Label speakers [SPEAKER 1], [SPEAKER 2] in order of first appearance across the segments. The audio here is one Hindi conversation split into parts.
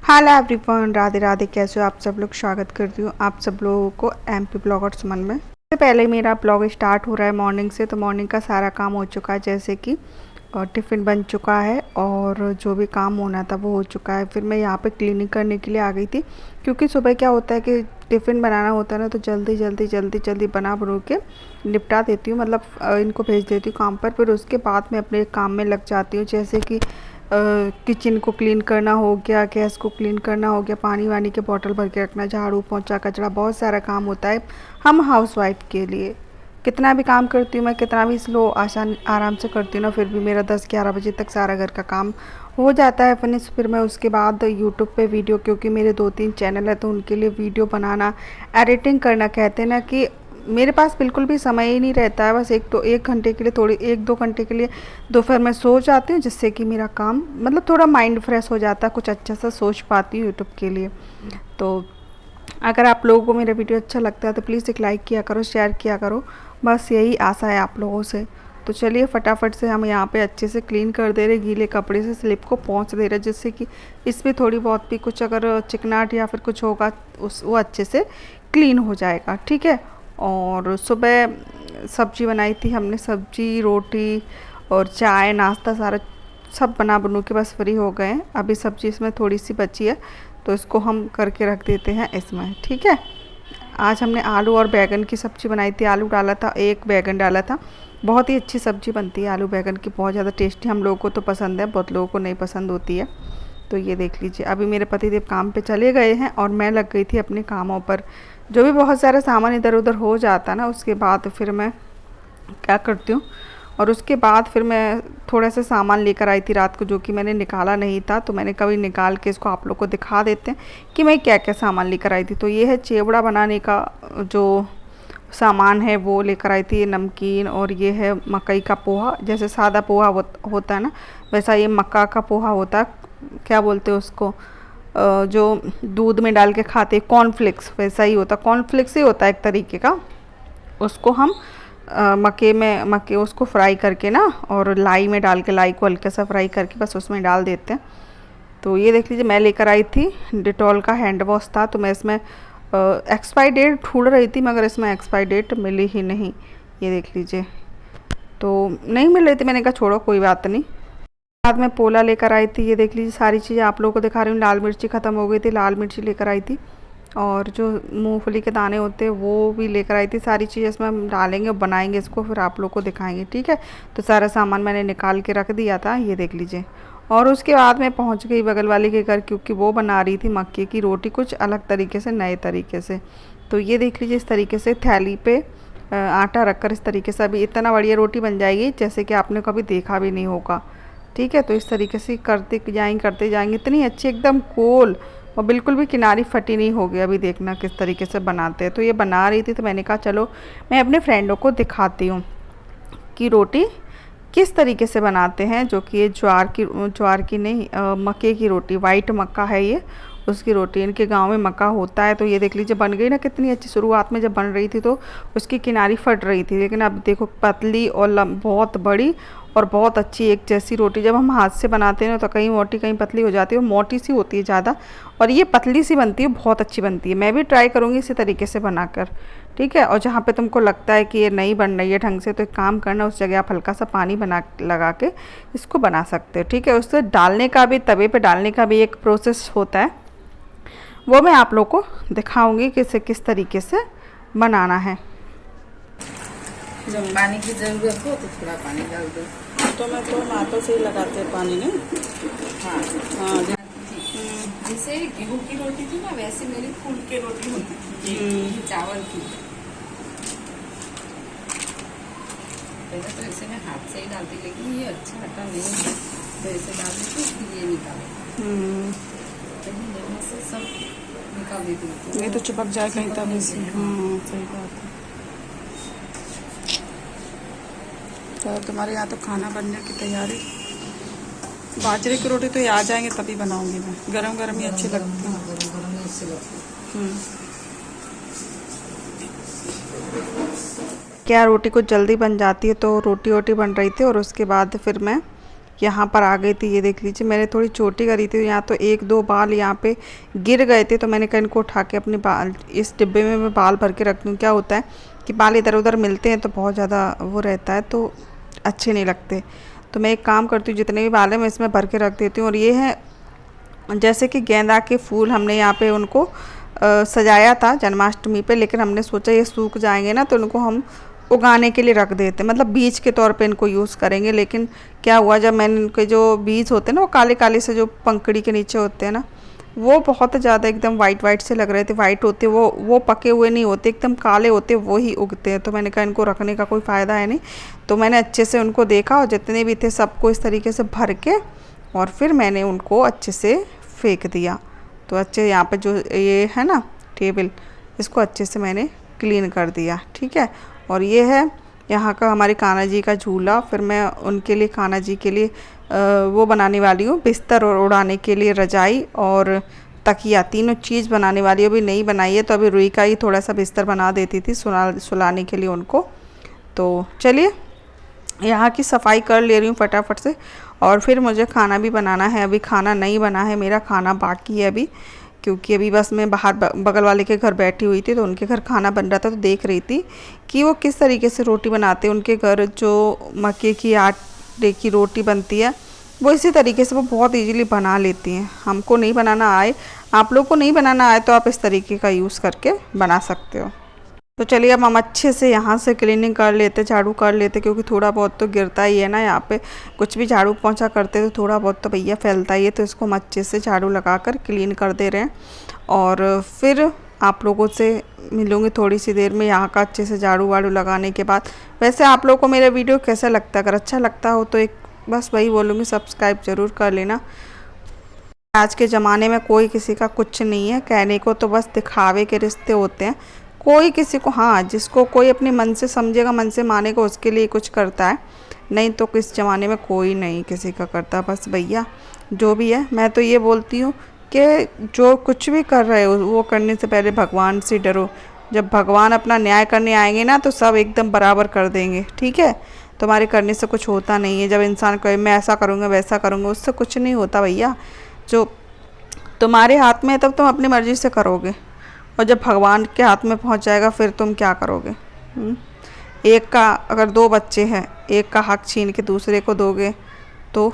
[SPEAKER 1] Hello everyone, Radhe Radhe. कैसे हो आप सब लोग? स्वागत करती हूँ आप सब लोगों को एमपी ब्लॉगर सुमन में। सबसे पहले मेरा ब्लॉग स्टार्ट हो रहा है मॉर्निंग से। तो मॉर्निंग का सारा काम हो चुका है, जैसे कि टिफ़िन बन चुका है और जो भी काम होना था वो हो चुका है। फिर मैं यहाँ पे क्लीनिंग करने के लिए आ गई थी, क्योंकि सुबह क्या होता है कि टिफ़िन बनाना होता है ना, तो जल्दी जल्दी जल्दी जल्दी बना बनू के निपटा देती हूँ, मतलब इनको भेज देती हूँ काम पर। फिर उसके बाद मैं अपने काम में लग जाती हूँ, जैसे कि किचन को क्लीन करना हो गया, गैस को क्लीन करना हो गया, पानी वानी के बॉटल भर के रखना, झाड़ू पोंछा कचरा, बहुत सारा काम होता है हम हाउसवाइफ के लिए। कितना भी काम करती हूँ मैं, कितना भी स्लो आसान आराम से करती हूँ ना, फिर भी मेरा 10-11 बजे तक सारा घर का काम हो जाता है फिनिश। फिर मैं उसके बाद यूट्यूब पे वीडियो, क्योंकि मेरे 2-3 चैनल है तो उनके लिए वीडियो बनाना, एडिटिंग करना, कहते हैं ना कि मेरे पास बिल्कुल भी समय ही नहीं रहता है। बस 1 घंटे के लिए, थोड़ी 1-2 घंटे के लिए दोपहर में सो जाती हूँ, जिससे कि मेरा काम मतलब थोड़ा माइंड फ्रेश हो जाता है, कुछ अच्छा सा सोच पाती हूँ यूट्यूब के लिए। तो अगर आप लोगों को मेरा वीडियो अच्छा लगता है तो प्लीज़ एक लाइक किया करो, शेयर किया करो, बस यही आशा है आप लोगों से। तो चलिए फटाफट से हम यहाँ पे अच्छे से क्लीन कर दे रहे, गीले कपड़े से स्लिप को पोंछ दे रहे, जिससे कि इसमें थोड़ी बहुत भी कुछ अगर चिकनाहट या फिर कुछ होगा उस वो अच्छे से क्लीन हो जाएगा, ठीक है। और सुबह सब्जी बनाई थी हमने, सब्जी रोटी और चाय नाश्ता सारा सब बना बनू के बस फ्री हो गए हैं। अभी सब्जी इसमें थोड़ी सी बची है, तो इसको हम करके रख देते हैं इसमें, ठीक है। आज हमने आलू और बैंगन की सब्ज़ी बनाई थी। आलू डाला था, एक बैंगन डाला था। बहुत ही अच्छी सब्ज़ी बनती है आलू बैंगन की, बहुत ज़्यादा टेस्टी। हम लोगों को तो पसंद है, बहुत लोगों को नहीं पसंद होती है। तो ये देख लीजिए, अभी मेरे पतिदेव काम पे चले गए हैं और मैं लग गई थी अपने कामों पर। जो भी बहुत सारा सामान इधर उधर हो जाता है ना, उसके बाद फिर मैं क्या करती हूँ, और उसके बाद फिर मैं थोड़ा सा सामान लेकर आई थी रात को, जो कि मैंने निकाला नहीं था। तो मैंने कभी निकाल के इसको आप लोग को दिखा देते हैं कि मैं क्या क्या सामान लेकर आई थी। तो ये है चिवड़ा बनाने का जो सामान है वो लेकर आई थी, ये नमकीन, और ये है मकई का पोहा। जैसे सादा पोहा होता है ना, वैसा ये मक्का का पोहा होता है। क्या बोलते हैं उसको, जो दूध में डाल के खाते हैं, कॉर्नफ्लेक्स, वैसा ही होता है। कॉर्नफ्लेक्स ही होता है एक तरीके का। उसको हम मक्के उसको फ्राई करके ना, और लाई में डाल के, लाई को हल्का सा फ्राई करके बस उसमें डाल देते हैं। तो ये देख लीजिए, मैं लेकर आई थी डिटॉल का हैंड वॉश था। तो मैं इसमें एक्सपायरी डेट ढूंढ रही थी, मगर इसमें एक्सपायरी डेट मिली ही नहीं। ये देख लीजिए, तो नहीं मिल रही थी। मैंने कहा छोड़ो, कोई बात नहीं। बाद में पोला लेकर आई थी। ये देख लीजिए, सारी चीज़ें आप लोगों को दिखा रही हूँ। लाल मिर्ची ख़त्म हो गई थी, लाल मिर्ची लेकर आई थी, और जो मूंगफली के दाने होते हैं वो भी लेकर आई थी। सारी चीज़ें इसमें हम डालेंगे और बनाएंगे इसको, फिर आप लोग को दिखाएंगे, ठीक है। तो सारा सामान मैंने निकाल के रख दिया था, ये देख लीजिए। और उसके बाद मैं पहुंच गई बगल वाली के घर, क्योंकि वो बना रही थी मक्के की रोटी, कुछ अलग तरीके से, नए तरीके से। तो ये देख लीजिए, इस तरीके से थैली पे आटा रखकर इस तरीके से अभी इतना बढ़िया रोटी बन जाएगी, जैसे कि आपने कभी देखा भी नहीं होगा, ठीक है। तो इस तरीके से करते जाएंगे, इतनी अच्छी एकदम गोल, और बिल्कुल भी किनारी फटी नहीं होगी। अभी देखना किस तरीके से बनाते हैं। तो ये बना रही थी, तो मैंने कहा चलो मैं अपने फ्रेंडों को दिखाती हूँ कि रोटी किस तरीके से बनाते हैं। जो कि ये ज्वार की नहीं, मक्के की रोटी, वाइट मक्का है ये, उसकी रोटी। इनके गांव में मक्का होता है। तो ये देख लीजिए, बन गई ना कितनी अच्छी। शुरुआत में जब बन रही थी तो उसकी किनारी फट रही थी, लेकिन अब देखो पतली और बहुत बड़ी और बहुत अच्छी एक जैसी रोटी। जब हम हाथ से बनाते हैं ना, तो कहीं मोटी कहीं पतली हो जाती है, और मोटी सी होती है ज़्यादा, और ये पतली सी बनती है, बहुत अच्छी बनती है। मैं भी ट्राई करूँगी इसी तरीके से बनाकर, ठीक है। और जहाँ पे तुमको लगता है कि ये नहीं बन रही है ढंग से, तो एक काम करना, उस जगह आप हल्का सा पानी बना लगा के इसको बना सकते हो, ठीक है। उससे डालने का भी, तवे पे डालने का भी एक प्रोसेस होता है, वो मैं आप लोग को दिखाऊंगी कि इसे किस तरीके से बनाना है।
[SPEAKER 2] जब पानी की जरूरत हो तो थोड़ा पानी डाल दो।
[SPEAKER 3] तो मैं तो हाथों से ही लगाते हैं पानी नहीं।
[SPEAKER 2] हाँ
[SPEAKER 3] हाँ
[SPEAKER 2] जैसे गेहूं की रोटी थी ना, वैसे मेरी फूल की रोटी होती थी, ये चावल की। पहले तो ऐसे मैं हाथ से ही डालती, लेकिन ये अच्छा आटा नहीं है, तो ऐसे डाल देती, फिर ये निकालो, लेकिन यहाँ से सब निकाल देती हूँ।
[SPEAKER 3] नहीं तो चिपक जाए कहीं तब से। हाँ सही बात है। तो तुम्हारे यहाँ तो खाना बनने की तैयारी। बाजरे की रोटी तो ये आ जाएंगे तभी बनाऊंगी मैं, गरम गरम ही अच्छी लगती है।
[SPEAKER 2] गरम ही अच्छी लगती है।
[SPEAKER 1] क्या रोटी कुछ जल्दी बन जाती है, तो रोटी वोटी बन रही थी, और उसके बाद फिर मैं यहाँ पर आ गई थी। ये देख लीजिए, मैंने थोड़ी छोटी करी थी, यहाँ तो 1-2 बाल यहाँ पे गिर गए थे, तो मैंने कहा इनको उठा के अपने बाल इस डिब्बे में मैं बाल भर के रख दूँ। क्या होता है कि बाल इधर उधर मिलते हैं तो बहुत ज़्यादा वो रहता है, तो अच्छे नहीं लगते। तो मैं एक काम करती हूँ, जितने भी बाल हैं मैं इसमें भर के रख देती हूँ। और ये है जैसे कि गेंदा के फूल हमने यहाँ पे उनको सजाया था जन्माष्टमी पे, लेकिन हमने सोचा ये सूख जाएंगे ना तो उनको हम उगाने के लिए रख देते, मतलब बीज के तौर पे इनको यूज़ करेंगे। लेकिन क्या हुआ, जब मैंने इनके जो बीज होते हैं ना वो काले काले से जो पंखड़ी के नीचे होते हैं ना, वो बहुत ज़्यादा एकदम वाइट वाइट से लग रहे थे। वाइट होते वो पके हुए नहीं होते, एकदम काले होते, वो ही उगते हैं। तो मैंने कहा इनको रखने का कोई फ़ायदा है नहीं। तो मैंने अच्छे से उनको देखा और जितने भी थे सबको इस तरीके से भर के और फिर मैंने उनको अच्छे से फेंक दिया। तो अच्छे यहाँ पे जो ये है ना टेबल, इसको अच्छे से मैंने क्लीन कर दिया, ठीक है। और ये है यहाँ का हमारे कान्हा जी का झूला। फिर मैं उनके लिए, कान्हा जी के लिए वो बनाने वाली हूँ, बिस्तर और उड़ाने के लिए रजाई और तकिया, तीनों चीज़ बनाने वाली हूँ। अभी नहीं बनाई है, तो अभी रुई का ही थोड़ा सा बिस्तर बना देती थी सुलाने के लिए उनको। तो चलिए यहाँ की सफाई कर ले रही हूँ फटाफट से, और फिर मुझे खाना भी बनाना है। अभी खाना नहीं बना है, मेरा खाना बाकी है अभी, क्योंकि अभी बस मैं बाहर बगल वाले के घर बैठी हुई थी, तो उनके घर खाना बन रहा था, तो देख रही थी कि वो किस तरीके से रोटी बनाते हैं। उनके घर जो मक्के की आटे की रोटी बनती है वो इसी तरीके से वो बहुत इजीली बना लेती हैं। हमको नहीं बनाना आए, आप लोग को नहीं बनाना आए, तो आप इस तरीके का यूज़ करके बना सकते हो। तो चलिए अब हम अच्छे से यहाँ से क्लीनिंग कर लेते, झाड़ू कर लेते, क्योंकि थोड़ा बहुत तो गिरता ही है ना। यहाँ पे कुछ भी झाड़ू पोंछा करते तो थोड़ा बहुत तो भैया फैलता ही है। तो इसको हम अच्छे से झाड़ू लगा कर क्लीन कर दे रहे हैं, और फिर आप लोगों से मिलूँगी थोड़ी सी देर में यहाँ का अच्छे से झाड़ू वाड़ू लगाने के बाद। वैसे आप लोगों को मेरा वीडियो कैसा लगता है? अगर अच्छा लगता हो तो एक बस वही बोलूँगी, सब्सक्राइब ज़रूर कर लेना। आज के ज़माने में कोई किसी का कुछ नहीं है, कहने को तो बस दिखावे के रिश्ते होते हैं। कोई किसी को, हाँ जिसको कोई अपने मन से समझेगा, मन से मानेगा, उसके लिए कुछ करता है, नहीं तो इस ज़माने में कोई नहीं किसी का करता। बस भैया जो भी है, मैं तो ये बोलती हूँ कि जो कुछ भी कर रहे हो वो करने से पहले भगवान से डरो। जब भगवान अपना न्याय करने आएंगे ना तो सब एकदम बराबर कर देंगे, ठीक है। तुम्हारे करने से कुछ होता नहीं है। जब इंसान कहे मैं ऐसा करूँगा वैसा करूँगा, उससे कुछ नहीं होता भैया। जो तुम्हारे हाथ में है तब तुम अपनी मर्ज़ी से करोगे, और जब भगवान के हाथ में पहुंच जाएगा फिर तुम क्या करोगे? एक का अगर 2 बच्चे हैं, एक का हक छीन के दूसरे को दोगे, तो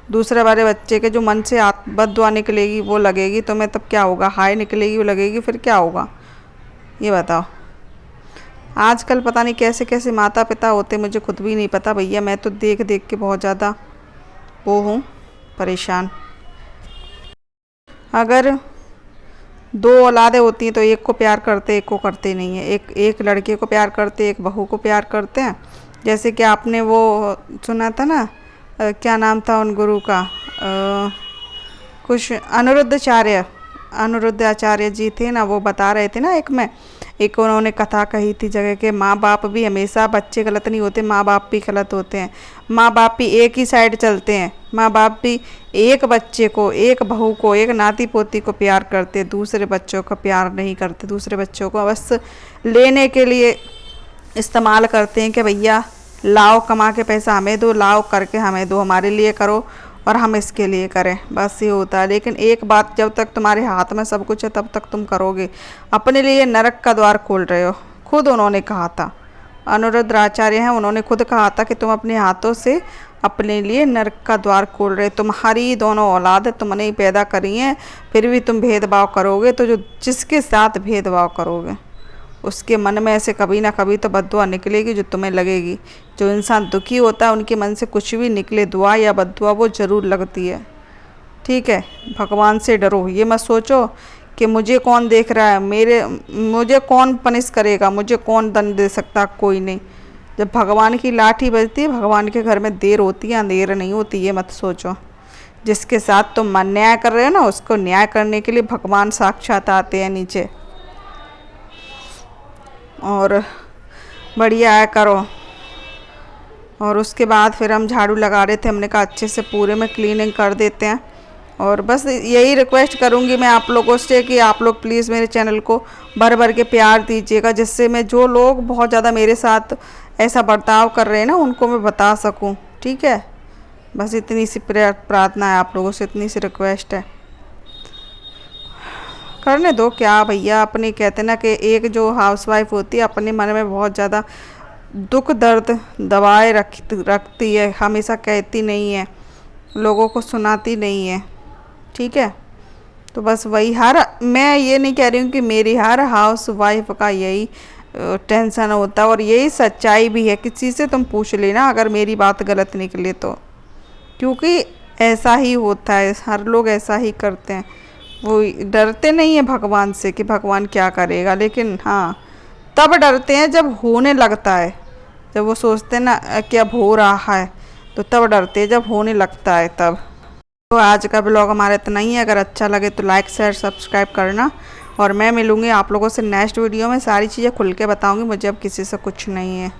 [SPEAKER 1] दूसरे वाले बच्चे के जो मन से बद्दुआ निकलेगी वो लगेगी तुम्हें, तब क्या होगा? हाय निकलेगी वो लगेगी, फिर क्या होगा ये बताओ। आजकल पता नहीं कैसे कैसे माता पिता होते, मुझे खुद भी नहीं पता भैया। मैं तो देख देख के बहुत ज़्यादा वो हूँ परेशान। अगर 2 औलादें होती हैं तो एक को प्यार करते, एक को करते नहीं है। एक लड़के को प्यार करते, एक बहू को प्यार करते हैं। जैसे कि आपने वो सुना था ना, क्या नाम था उन गुरु का, कुछ अनिरुद्ध आचार्य जी थे ना, वो बता रहे थे ना, एक उन्होंने कथा कही थी जगह के, माँ बाप भी हमेशा, बच्चे गलत नहीं होते, माँ बाप भी गलत होते हैं। माँ बाप भी एक ही साइड चलते हैं। माँ बाप भी एक बच्चे को, एक बहू को, एक नाती पोती को प्यार करते, दूसरे बच्चों को प्यार नहीं करते। दूसरे बच्चों को बस लेने के लिए इस्तेमाल करते हैं कि भैया लाओ कमा के पैसा हमें दो, लाओ करके हमें दो, हमारे लिए करो और हम इसके लिए करें, बस ये होता है। लेकिन एक बात, जब तक तुम्हारे हाथ में सब कुछ है तब तक तुम करोगे। अपने लिए नरक का द्वार खोल रहे हो। खुद उन्होंने कहा था, अनिरुद्ध आचार्य हैं, उन्होंने खुद कहा था कि तुम अपने हाथों से अपने लिए नरक का द्वार खोल रहे। तुम्हारी दोनों औलाद तुमने ही पैदा करी हैं, फिर भी तुम भेदभाव करोगे, तो जो जिसके साथ भेदभाव करोगे उसके मन में ऐसे कभी ना कभी तो बद्दुआ निकलेगी जो तुम्हें लगेगी। जो इंसान दुखी होता है उनके मन से कुछ भी निकले, दुआ या बद्दुआ, वो ज़रूर लगती है, ठीक है। भगवान से डरो, ये मत सोचो कि मुझे कौन देख रहा है, मुझे कौन पनिश करेगा, मुझे कौन दंड दे सकता, कोई नहीं। जब भगवान की लाठी बजती है, भगवान के घर में देर होती है, अंधेर नहीं होती, ये मत सोचो। जिसके साथ तुम अन्याय कर रहे हो ना, उसको न्याय करने के लिए भगवान साक्षात आते हैं नीचे, और बढ़िया है करो। और उसके बाद फिर हम झाड़ू लगा रहे थे, हमने कहा अच्छे से पूरे में क्लीनिंग कर देते हैं। और बस यही रिक्वेस्ट करूँगी मैं आप लोगों से कि आप लोग प्लीज़ मेरे चैनल को भर भर के प्यार दीजिएगा, जिससे मैं जो लोग बहुत ज़्यादा मेरे साथ ऐसा बर्ताव कर रहे हैं ना, उनको मैं बता सकूं, ठीक है। बस इतनी सी प्रार्थना है आप लोगों से, इतनी सी रिक्वेस्ट है, करने दो क्या भैया। अपनी कहते ना कि एक जो हाउसवाइफ होती है अपने मन में बहुत ज़्यादा दुख दर्द दबाए रखती है, हमेशा कहती नहीं है, लोगों को सुनाती नहीं है, ठीक है। तो बस वही मैं ये नहीं कह रही हूँ कि मेरी हर हाउस वाइफ का यही टेंशन होता है, और यही सच्चाई भी है। किसी से तुम पूछ लेना अगर मेरी बात गलत निकले तो, क्योंकि ऐसा ही होता है, हर लोग ऐसा ही करते हैं। वो डरते नहीं है भगवान से कि भगवान क्या करेगा, लेकिन हाँ तब डरते हैं जब होने लगता है, जब वो सोचते हैं ना कि अब हो रहा है, तो तब डरते हैं, जब होने लगता है तब। तो आज का ब्लॉग हमारा इतना ही है। अगर अच्छा लगे तो लाइक शेयर सब्सक्राइब करना, और मैं मिलूँगी आप लोगों से नेक्स्ट वीडियो में। सारी चीज़ें खुल के बताऊँगी, मुझे अब किसी से कुछ नहीं है।